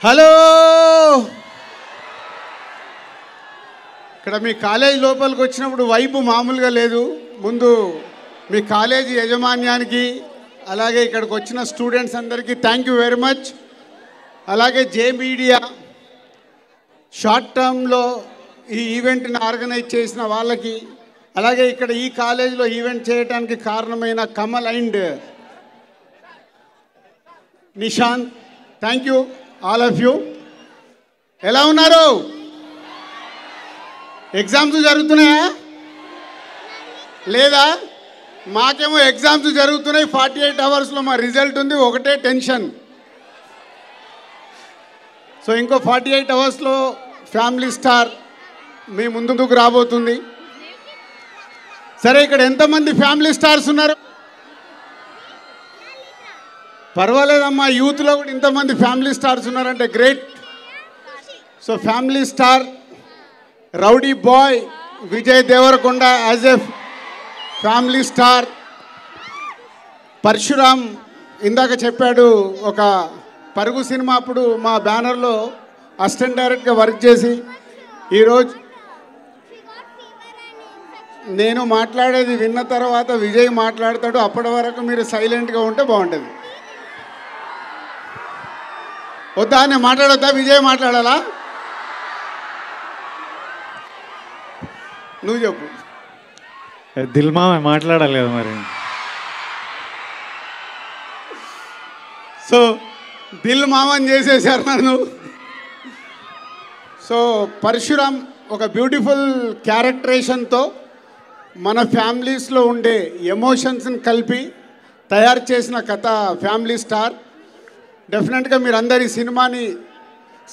Hello, ఇక్కడ మీ college లోపలికి వచ్చినప్పుడు వైపు మామూలుగా లేదు. ముందు మీ కాలేజీ యాజమాన్యానికి అలాగే ఇక్కడికి వచ్చిన స్టూడెంట్స్ అందరికీ థ్యాంక్ యూ వెరీ మచ్. అలాగే జే మీడియా షార్ట్ టర్మ్లో ఈ ఈవెంట్ని ఆర్గనైజ్ చేసిన వాళ్ళకి, అలాగే ఇక్కడ ఈ కాలేజీలో ఈవెంట్ చేయడానికి కారణమైన Kamal and Nishant, thank you all of you. ఎలా ఉన్నారు? ఎగ్జామ్స్ జరుగుతున్నాయా లేదా? మాకేమో ఎగ్జామ్స్ జరుగుతున్నాయి, 48 అవర్స్లో మా రిజల్ట్ ఉంది, ఒకటే టెన్షన్. సో ఇంకో 48 అవర్స్లో ఫ్యామిలీ స్టార్ మీ ముందుకు రాబోతుంది. సరే, ఇక్కడ ఎంతమంది ఫ్యామిలీ స్టార్స్ ఉన్నారు? పర్వాలేదమ్మా, యూత్లో కూడా ఇంతమంది ఫ్యామిలీ స్టార్స్ ఉన్నారంటే great. So family star rowdy boy Vijay Deverakonda as a family star. Parasuram ఇందాక చెప్పాడు, ఒక పరుగు సినిమా అప్పుడు మా బ్యానర్లో అసిస్టెంట్ డైరెక్టర్గా వర్క్ చేసి, ఈరోజు నేను మాట్లాడేది విన్న తర్వాత విజయ్ మాట్లాడతాడు. అప్పటి వరకు మీరు సైలెంట్గా ఉంటే బాగుంటుంది. వద్దా? నేను మాట్లాడొద్దా? విజయ్ మాట్లాడాలా? నువ్వు చెప్పు. దిల్మా మాట్లాడాలి కదా మరి. సో దిల్ మామని చేసేసారు నన్ను. సో పరశురామ్ ఒక బ్యూటిఫుల్ క్యారెక్టరేషన్తో మన ఫ్యామిలీస్లో ఉండే ఎమోషన్స్ని కలిపి తయారు చేసిన కథ ఫ్యామిలీ స్టార్. డెఫినెట్గా మీరు అందరు ఈ సినిమాని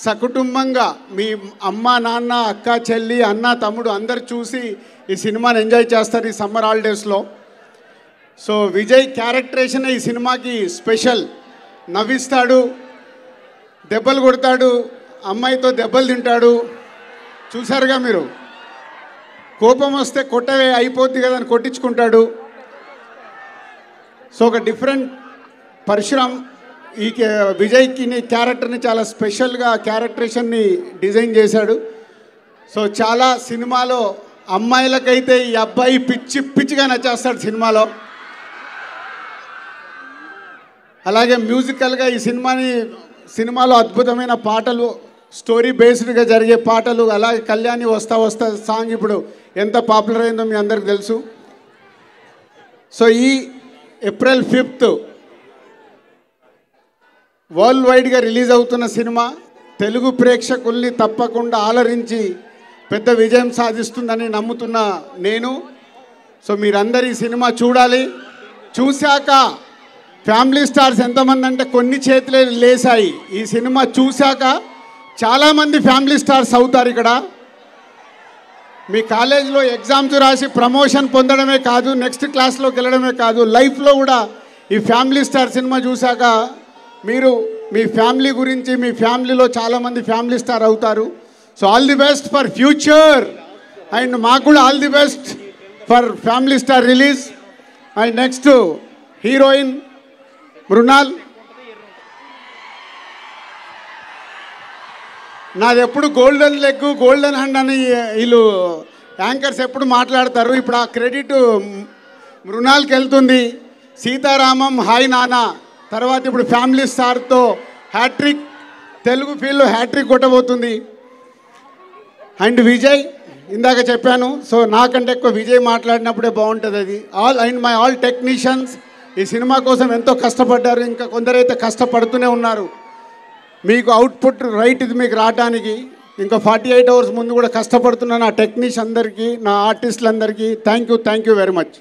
సకుటుంబంగా మీ అమ్మ నాన్న అక్క చెల్లి అన్న తమ్ముడు అందరు చూసి ఈ సినిమాని ఎంజాయ్ చేస్తారు ఈ సమ్మర్ హాలిడేస్లో. సో విజయ్ క్యారెక్టరేషన్ ఈ సినిమాకి స్పెషల్. నవ్విస్తాడు, దెబ్బలు కొడతాడు, అమ్మాయితో దెబ్బలు తింటాడు. చూసారుగా మీరు. కోపం వస్తే కొట్టవే అయిపోద్ది కదా అని కొట్టించుకుంటాడు. సో ఒక డిఫరెంట్ పరశురామ్ ఈ విజయ్కి క్యారెక్టర్ని చాలా స్పెషల్గా క్యారెక్టరేషన్ని డిజైన్ చేశాడు. సో చాలా సినిమాలో అమ్మాయిలకైతే ఈ అబ్బాయి పిచ్చిగా నచ్చేస్తాడు సినిమాలో. అలాగే మ్యూజికల్గా ఈ సినిమాలో అద్భుతమైన పాటలు, స్టోరీ బేస్డ్గా జరిగే పాటలు, అలాగే కళ్యాణి వస్తా వస్తా సాంగ్ ఇప్పుడు ఎంత పాపులర్ అయిందో మీ అందరికి తెలుసు. సో ఈ ఏప్రిల్ 5th వరల్డ్ వైడ్గా రిలీజ్ అవుతున్న సినిమా తెలుగు ప్రేక్షకుల్ని తప్పకుండా ఆలరించి పెద్ద విజయం సాధిస్తుందని నమ్ముతున్న నేను. సో మీరందరూ ఈ సినిమా చూడాలి. చూశాక ఫ్యామిలీ స్టార్స్ ఎంతమంది అంటే కొన్ని చేతులే లేసాయి. ఈ సినిమా చూశాక చాలామంది ఫ్యామిలీ స్టార్స్ అవుతారు. ఇక్కడ మీ కాలేజీలో ఎగ్జామ్స్ రాసి ప్రమోషన్ పొందడమే కాదు, నెక్స్ట్ క్లాస్లోకి వెళ్ళడమే కాదు, లైఫ్లో కూడా ఈ ఫ్యామిలీ స్టార్ సినిమా చూశాక మీరు మీ ఫ్యామిలీ గురించి, మీ ఫ్యామిలీలో చాలామంది ఫ్యామిలీ స్టార్ అవుతారు. So all the best for future. And మాకు కూడా all the best for family star release. And next heroine Mrunal. నాది ఎప్పుడు గోల్డెన్ లెగ్, గోల్డెన్ హ్యాండ్ అని వీళ్ళు యాంకర్స్ ఎప్పుడు మాట్లాడతారు. ఇప్పుడు ఆ క్రెడిట్ మృణాల్కి వెళ్తుంది. సీతారామం, హాయ్ నానా తర్వాత ఇప్పుడు ఫ్యామిలీ స్టార్తో హ్యాట్రిక్, తెలుగు ఫీల్డ్లో హ్యాట్రిక్ కొట్టబోతుంది. అండ్ విజయ్ ఇందాక చెప్పాను. సో నాకంటే ఎక్కువ విజయ్ మాట్లాడినప్పుడే బాగుంటుంది అది. ఆల్ టెక్నీషియన్స్ ఈ సినిమా కోసం ఎంతో కష్టపడ్డారు. ఇంకా కొందరైతే కష్టపడుతూనే ఉన్నారు. మీకు అవుట్పుట్ రైట్ ఇది మీకు రావడానికి ఇంకా 48 అవర్స్ ముందు కూడా కష్టపడుతున్నాను. ఆ టెక్నీషియన్ అందరికీ, నా ఆర్టిస్టులందరికీ థ్యాంక్ యూ వెరీ మచ్.